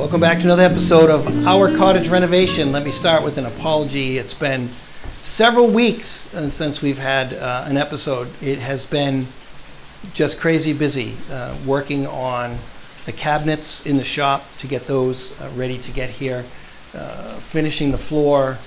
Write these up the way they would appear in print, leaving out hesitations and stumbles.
Welcome back to another episode of Our Cottage Renovation. Let me start with an apology. It's been several weeks since we've had an episode. It has been just crazy busy working on the cabinets in the shop to get those ready to get here, finishing the floor.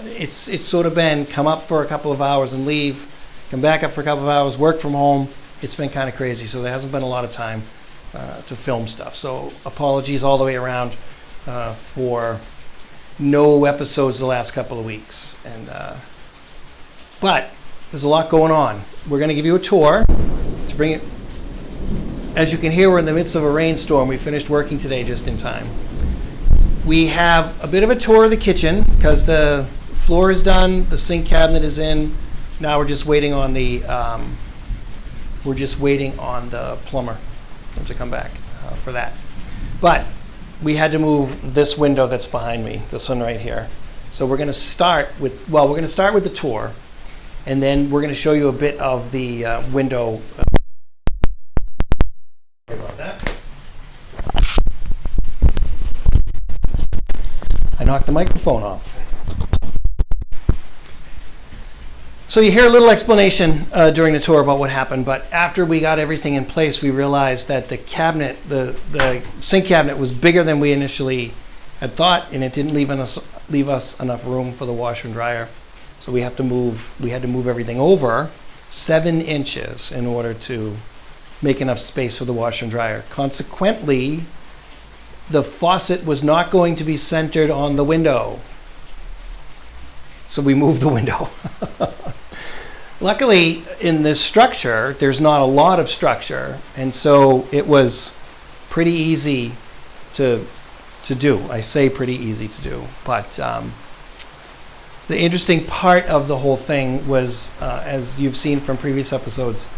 It's sort of been come up for a couple of hours and leave, come back up for a couple of hours, work from home. It's been kind of crazy, so there hasn't been a lot of time to film stuff. So apologies all the way around for no episodes the last couple of weeks. But there's a lot going on. We're going to give you a tour to bring it. As you can hear, we're in the midst of a rainstorm. We finished working today just in time. We have a bit of a tour of the kitchen because the floor is done, the sink cabinet is in. Now we're just waiting on the plumber to come back for that. But we had to move this window that's behind me, this one right here. So we're going to start with the tour, and then we're going to show you a bit of the window. Sorry about that. I knocked the microphone off. So you hear a little explanation during the tour about what happened, but after we got everything in place, we realized that the cabinet, the sink cabinet, was bigger than we initially had thought, and it didn't leave us enough room for the washer and dryer. So we had to move everything over 7 inches in order to make enough space for the washer and dryer. Consequently, the faucet was not going to be centered on the window. So we moved the window. Luckily, in this structure, there's not a lot of structure, and so it was pretty easy to do. I say pretty easy to do, but the interesting part of the whole thing was, as you've seen from previous episodes,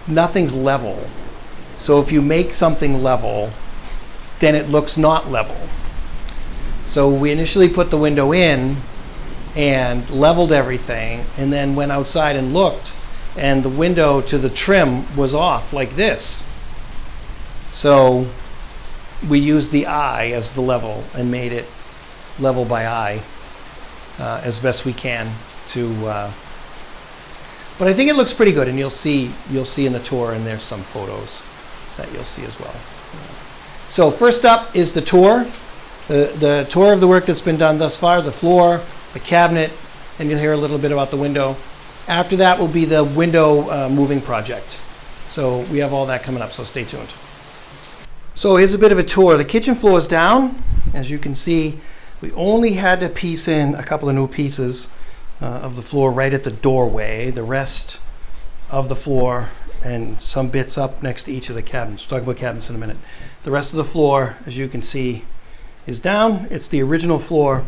nothing's level. So if you make something level, then it looks not level. So we initially put the window in and leveled everything, and then went outside and looked, and the window to the trim was off like this. So we used the eye as the level and made it level by eye as best we can to but I think it looks pretty good, and you'll see in the tour, and there's some photos that you'll see as well. So first up is the tour, the tour of the work that's been done thus far, the floor, the cabinet, and you'll hear a little bit about the window. After that will be the window moving project. So we have all that coming up, so stay tuned. So here's a bit of a tour. The kitchen floor is down. As you can see, we only had to piece in a couple of new pieces of the floor right at the doorway. The rest of the floor and some bits up next to each of the cabinets. We'll talk about cabinets in a minute. The rest of the floor, as you can see, is down. It's the original floor.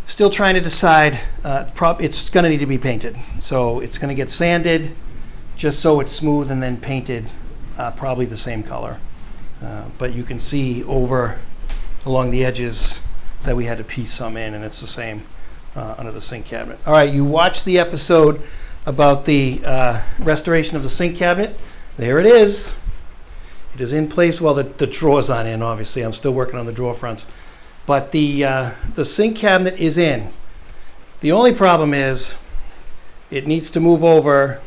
Still trying to decide, it's going to need to be painted. So it's going to get sanded just so it's smooth, and then painted probably the same color. But you can see over along the edges that we had to piece some in, and it's the same under the sink cabinet. All right, you watched the episode about the restoration of the sink cabinet. There it is. It is in place. Well, the drawers aren't in, obviously. I'm still working on the drawer fronts. But the sink cabinet is in. The only problem is it needs to move over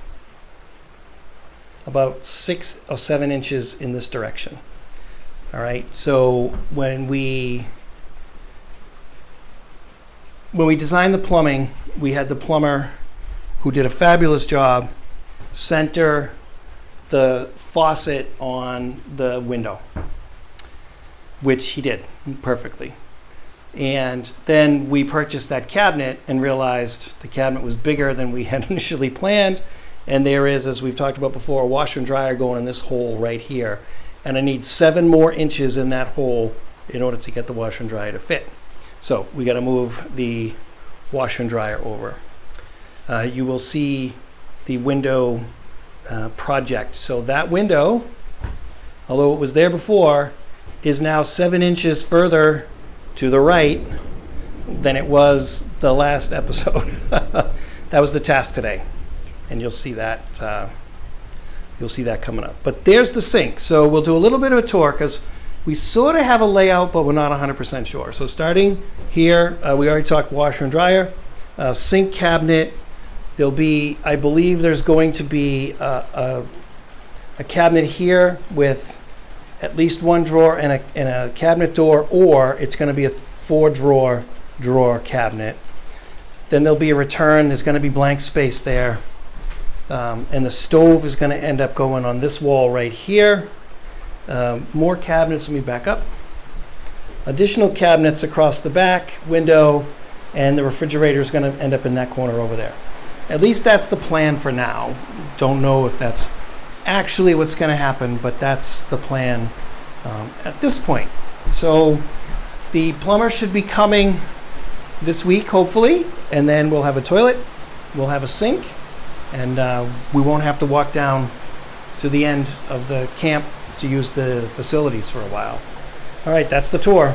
about 6 or 7 inches in this direction. All right, so when we designed the plumbing, we had the plumber, who did a fabulous job, center the faucet on the window, which he did perfectly. And then we purchased that cabinet and realized the cabinet was bigger than we had initially planned. And there is, as we've talked about before, a washer and dryer going in this hole right here. And I need 7 more inches in that hole in order to get the washer and dryer to fit. So we got to move the washer and dryer over. You will see the window project. So that window, although it was there before, is now 7 inches further to the right than it was the last episode. That was the task today, and you'll see that coming up. But there's the sink. So we'll do a little bit of a tour because We sort of have a layout, but we're not 100% sure. So starting here, we already talked washer and dryer, sink cabinet. There'll be, I believe there's going to be a cabinet here with at least one drawer and a cabinet door, or it's going to be a 4-drawer cabinet. Then there'll be a return. There's going to be blank space there. And the stove is going to end up going on this wall right here. More cabinets. Let me back up. Additional cabinets across the back window, and the refrigerator is going to end up in that corner over there. At least that's the plan for now. Don't know if that's actually what's going to happen, but that's the plan at this point. So the plumber should be coming this week, hopefully, and then we'll have a toilet, we'll have a sink, and we won't have to walk down to the end of the camp to use the facilities for a while. All right, that's the tour.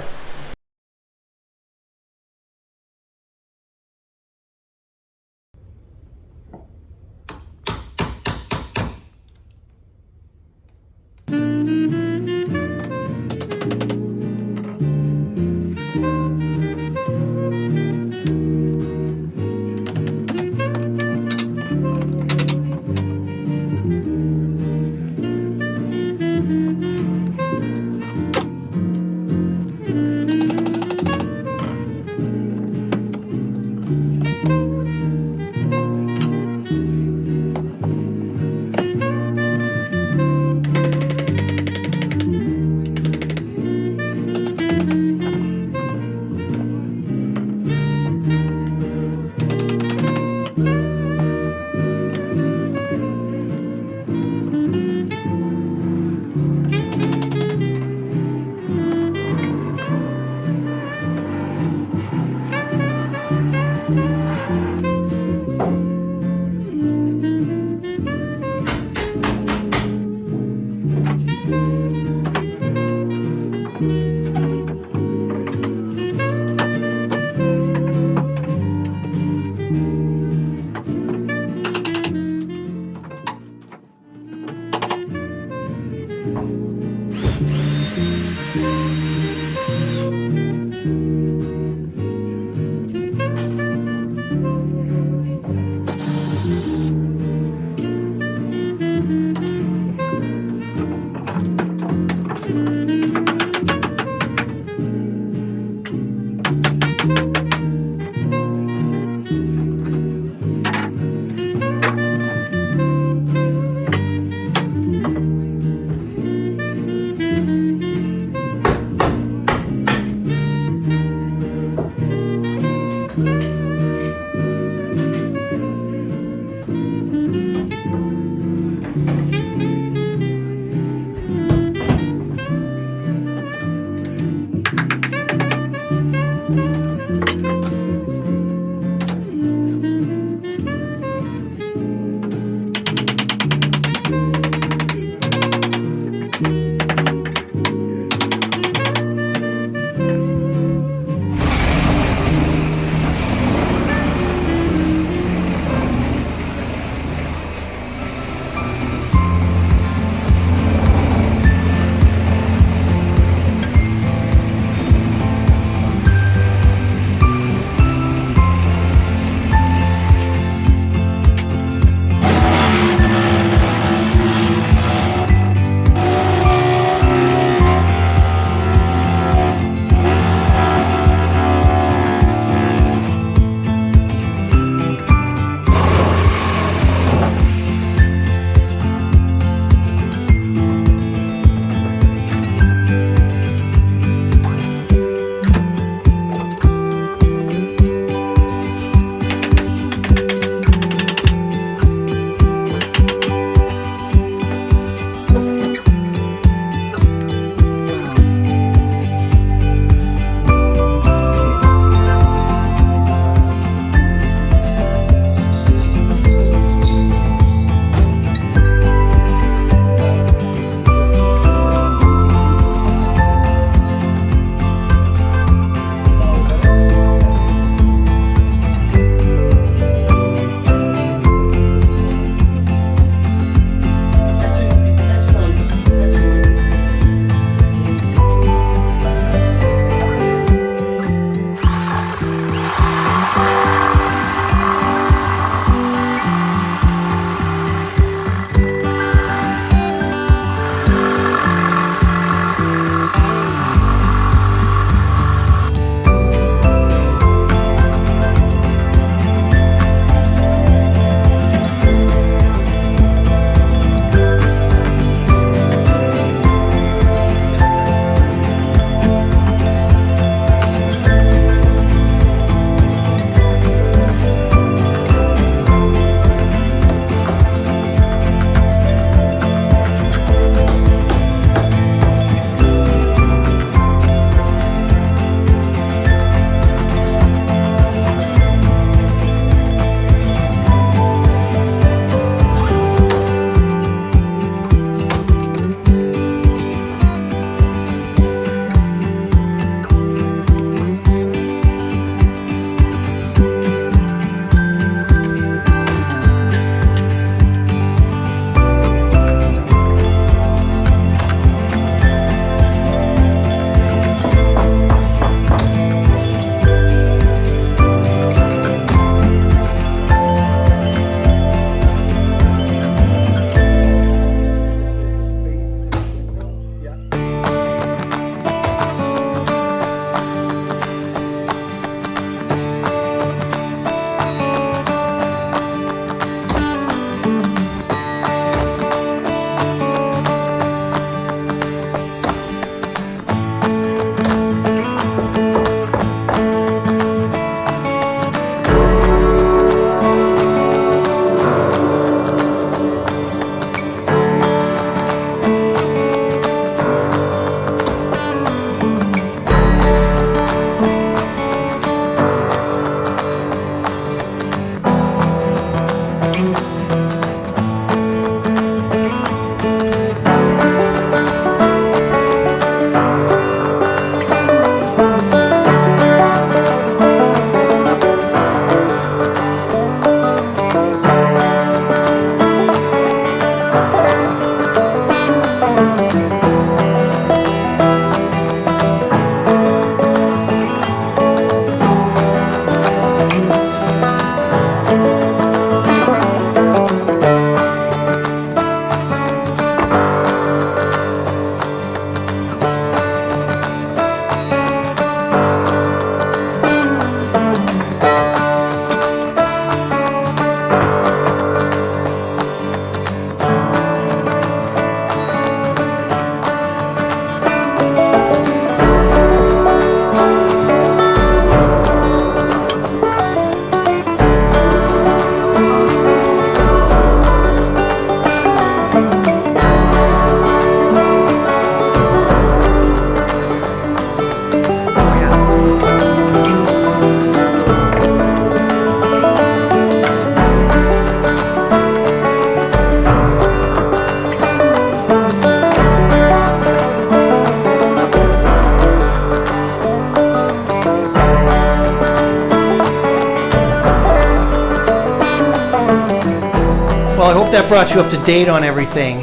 brought you up to date on everything.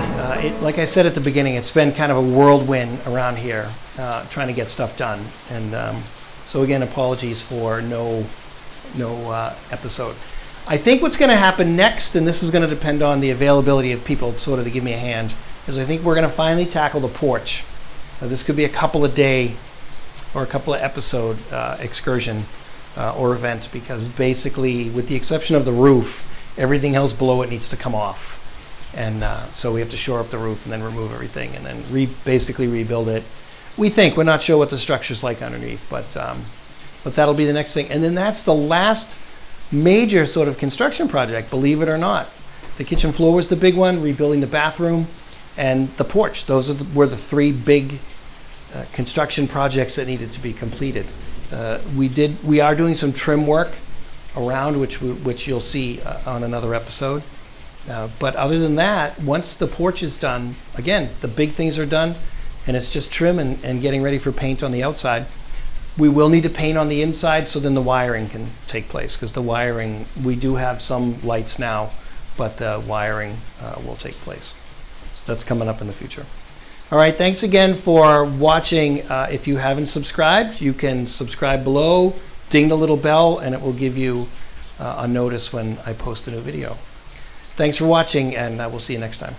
Like I said at the beginning, it's been kind of a whirlwind around here trying to get stuff done. And so again, apologies for no episode. I think what's going to happen next, and this is going to depend on the availability of people sort of to give me a hand, is I think we're going to finally tackle the porch. This could be a couple of day or a couple of episode excursion or event, because basically, with the exception of the roof, everything else below it needs to come off. And so we have to shore up the roof and then remove everything and then basically rebuild it. We think, we're not sure what the structure's like underneath, but that'll be the next thing. And then that's the last major sort of construction project, believe it or not. The kitchen floor was the big one, rebuilding the bathroom, and the porch. Those were the three big construction projects that needed to be completed. We are doing some trim work around, which you'll see on another episode. But other than that, once the porch is done, again, the big things are done, and it's just trim and getting ready for paint on the outside. We will need to paint on the inside, so then the wiring can take place, because the wiring, we do have some lights now, but the wiring will take place. So that's coming up in the future. All right, thanks again for watching. If you haven't subscribed, you can subscribe below, ding the little bell, and it will give you a notice when I post a new video. Thanks for watching, and we'll see you next time.